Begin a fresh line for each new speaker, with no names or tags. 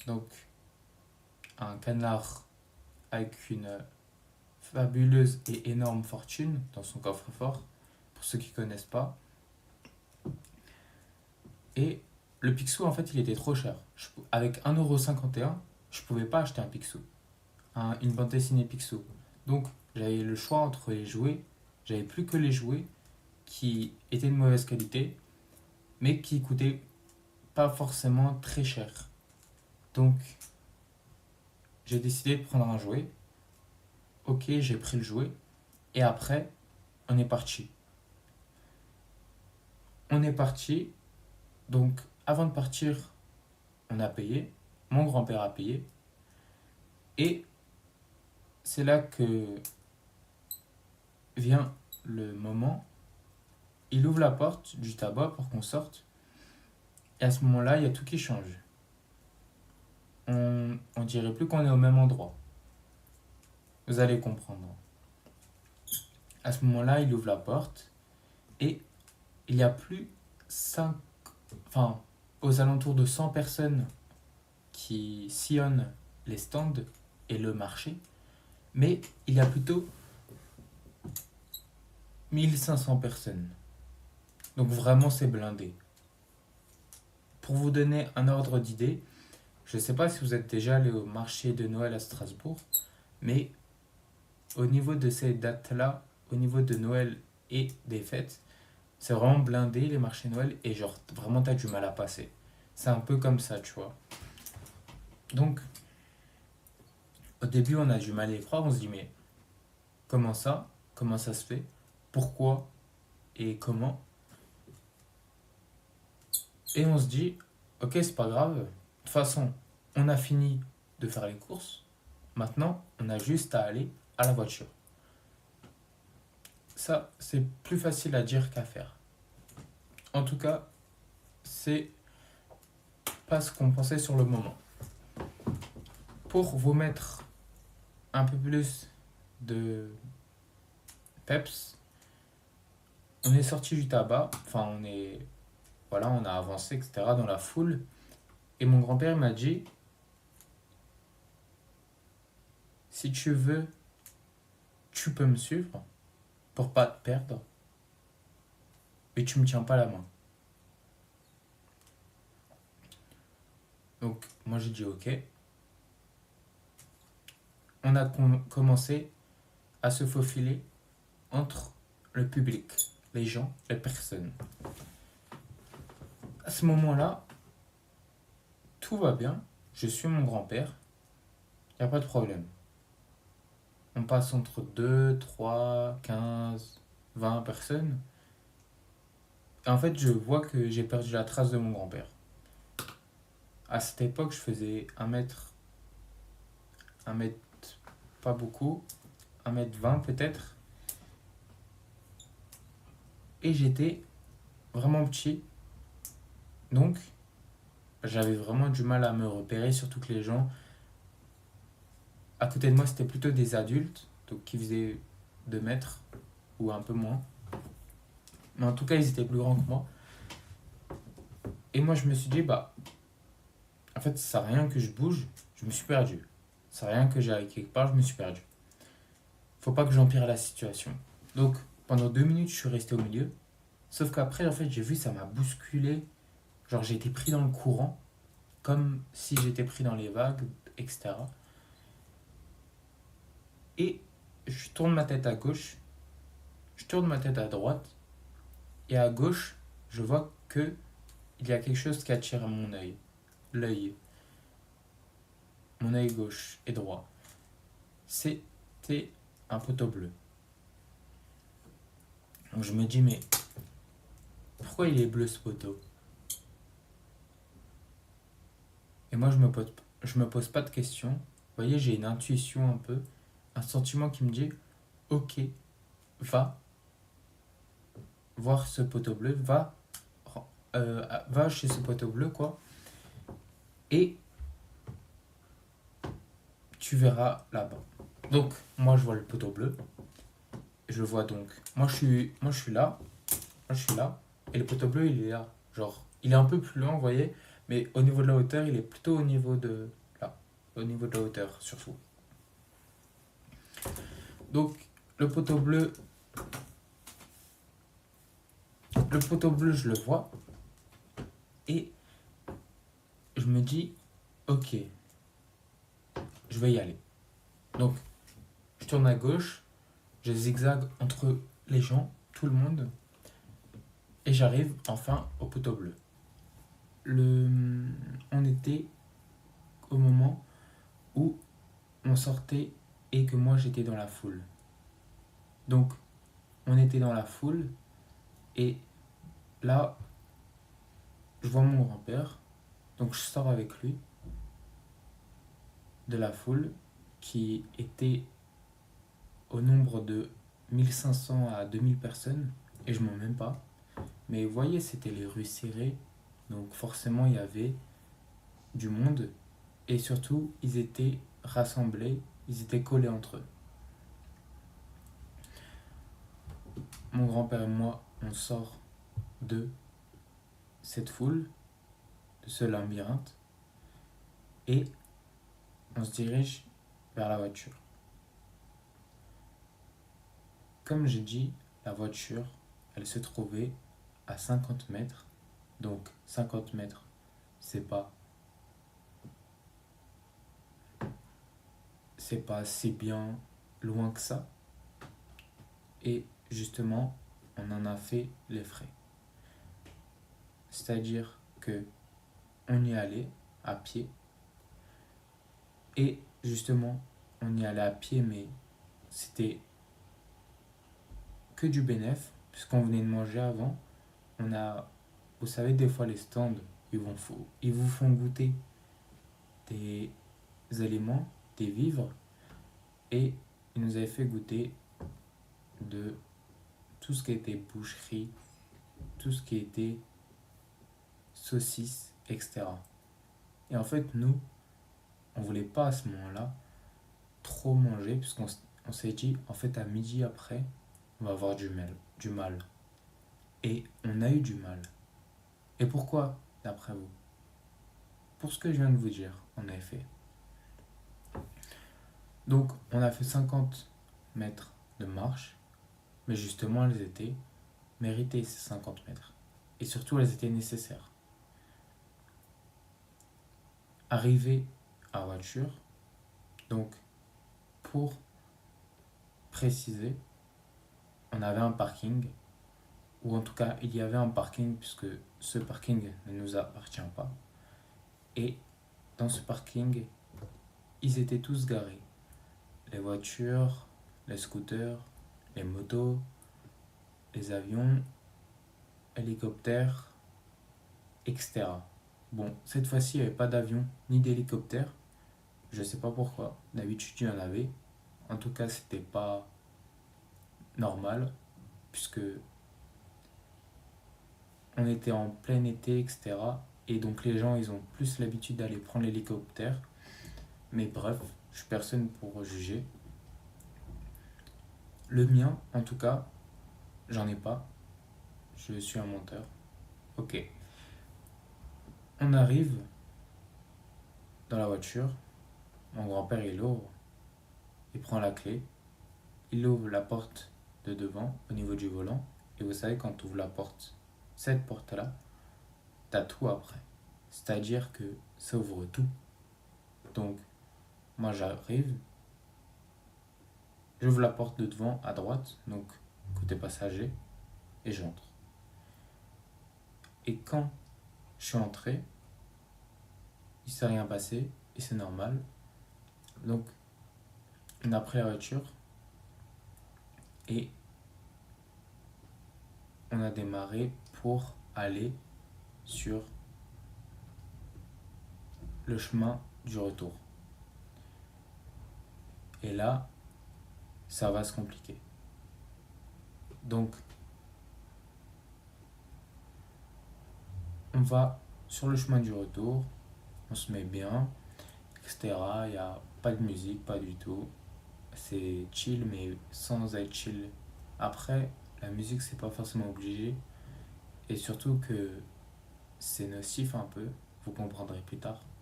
Donc, un canard avec une fabuleuse et énorme fortune dans son coffre-fort, pour ceux qui ne connaissent pas. Et le Picsou, en fait, il était trop cher. Avec 1,51 €, je ne pouvais pas acheter un Picsou, une bande dessinée Picsou. Donc, j'avais le choix entre les jouets. J'avais plus que les jouets qui étaient de mauvaise qualité, mais qui coûtaient pas forcément très cher. Donc, j'ai décidé de prendre un jouet. Ok, j'ai pris le jouet. Et après, on est parti. On est parti. Donc, avant de partir, on a payé. Mon grand-père a payé. Et c'est là que vient le moment. Il ouvre la porte du tabac pour qu'on sorte. Et à ce moment-là, il y a tout qui change. On dirait plus qu'on est au même endroit. Vous allez comprendre. À ce moment-là, il ouvre la porte et il y a plus 5, enfin, aux alentours de 100 personnes qui sillonnent les stands et le marché, mais il y a plutôt 1500 personnes. Donc vraiment, c'est blindé. Pour vous donner un ordre d'idée, je ne sais pas si vous êtes déjà allé au marché de Noël à Strasbourg, mais au niveau de ces dates-là, au niveau de Noël et des fêtes, c'est vraiment blindé les marchés Noël et genre vraiment t'as du mal à passer. C'est un peu comme ça, tu vois. Donc au début on a du mal à y croire, on se dit mais comment ça? Comment ça se fait? Pourquoi? Et comment? Et on se dit ok c'est pas grave, de toute façon on a fini de faire les courses, maintenant on a juste à aller à la voiture. Ça c'est plus facile à dire qu'à faire. En tout cas, c'est pas ce qu'on pensait sur le moment. Pour vous mettre un peu plus de peps, on est sorti du tabac, enfin voilà, on a avancé, etc. dans la foule. Et mon grand-père m'a dit, si tu veux, tu peux me suivre pour pas te perdre, mais tu me tiens pas la main. Donc moi j'ai dit ok. On a commencé à se faufiler entre le public, les gens, les personnes. À ce moment-là, tout va bien, je suis mon grand-père, il n'y a pas de problème. On passe entre 2, 3, 15, 20 personnes. Et en fait, je vois que j'ai perdu la trace de mon grand-père. À cette époque, je faisais 1 mètre, pas beaucoup, 1,20 m peut-être. Et j'étais vraiment petit. Donc, j'avais vraiment du mal à me repérer, surtout que les gens à côté de moi, c'était plutôt des adultes, donc qui faisaient 2 mètres ou un peu moins. Mais en tout cas, ils étaient plus grands que moi. Et moi, je me suis dit, bah, en fait, ça sert à rien que je bouge, je me suis perdu. Ça sert à rien que j'aille quelque part, je me suis perdu. Faut pas que j'empire la situation. Donc, pendant 2 minutes, je suis resté au milieu. Sauf qu'après, en fait, j'ai vu, ça m'a bousculé. Genre, j'ai été pris dans le courant, comme si j'étais pris dans les vagues, etc. Et je tourne ma tête à gauche, je tourne ma tête à droite, et à gauche, je vois que il y a quelque chose qui attire mon œil. L'œil. Mon œil gauche et droit. C'était un poteau bleu. Donc je me dis, mais pourquoi il est bleu ce poteau? Et moi, je me pose pas de questions. Vous voyez, j'ai une intuition un peu, un sentiment qui me dit, ok, va voir ce poteau bleu, va chez ce poteau bleu, quoi, et tu verras là-bas. Donc, moi, je vois le poteau bleu. Je le vois donc. Moi, je suis là. Et le poteau bleu, il est là. Genre, il est un peu plus loin, vous voyez. Mais au niveau de la hauteur, il est plutôt au niveau de là, au niveau de la hauteur surtout. Donc le poteau bleu, je le vois et je me dis, ok, je vais y aller. Donc je tourne à gauche, je zigzague entre les gens, tout le monde, et j'arrive enfin au poteau bleu. On était au moment où on sortait et que moi j'étais dans la foule. Donc on était dans la foule et là je vois mon grand-père, donc je sors avec lui de la foule qui était au nombre de 1500 à 2000 personnes et je m'en même pas. Mais vous voyez, c'était les rues serrées, donc forcément il y avait du monde et surtout ils étaient rassemblés, ils étaient collés entre eux. Mon grand-père et moi, on sort de cette foule, de ce labyrinthe, et on se dirige vers la voiture. Comme j'ai dit, la voiture, elle se trouvait à 50 mètres. Donc 50 mètres, c'est pas si bien loin que ça. Et justement, on en a fait les frais. C'est-à-dire que on y allait à pied. Et justement, on y allait à pied, mais c'était que du bénéf, puisqu'on venait de manger avant. Vous savez, des fois les stands, ils vous font goûter des aliments, des vivres, et ils nous avaient fait goûter de tout ce qui était boucherie, tout ce qui était saucisses, etc. Et en fait, nous, on voulait pas à ce moment-là trop manger, puisqu'on s'est dit, en fait, à midi après, on va avoir du mal. Et on a eu du mal. Et pourquoi, d'après vous? Pour ce que je viens de vous dire, en effet. Donc, on a fait 50 mètres de marche, mais justement, elles étaient méritées, ces 50 mètres. Et surtout, elles étaient nécessaires. Arrivé à la voiture, donc, pour préciser, on avait un parking, ou en tout cas, il y avait un parking, puisque ce parking ne nous appartient pas. Et dans ce parking, ils étaient tous garés. Les voitures, les scooters, les motos, les avions, hélicoptères, etc. Bon, cette fois-ci, il n'y avait pas d'avion ni d'hélicoptère. Je ne sais pas pourquoi. D'habitude, il y en avait. En tout cas, c'était pas normal, puisque on était en plein été, etc. Et donc les gens, ils ont plus l'habitude d'aller prendre l'hélicoptère. Mais bref, je suis personne pour juger. Le mien, en tout cas, j'en ai pas. Je suis un menteur. Ok. On arrive dans la voiture. Mon grand-père, il ouvre. Il prend la clé. Il ouvre la porte de devant, au niveau du volant. Et vous savez, quand tu ouvres la porte, cette porte-là, t'as tout après. C'est-à-dire que ça ouvre tout. Donc, moi, j'arrive. J'ouvre la porte de devant à droite, donc côté passager, et j'entre. Et quand je suis entré, il ne s'est rien passé, et c'est normal. Donc, on a pris la voiture, et on a démarré pour aller sur le chemin du retour. Et là, ça va se compliquer. Donc, on va sur le chemin du retour, on se met bien, etc. Il n'y a pas de musique, pas du tout. C'est chill, mais sans être chill. Après, la musique, c'est pas forcément obligé. Et surtout que c'est nocif un peu. Vous comprendrez plus tard.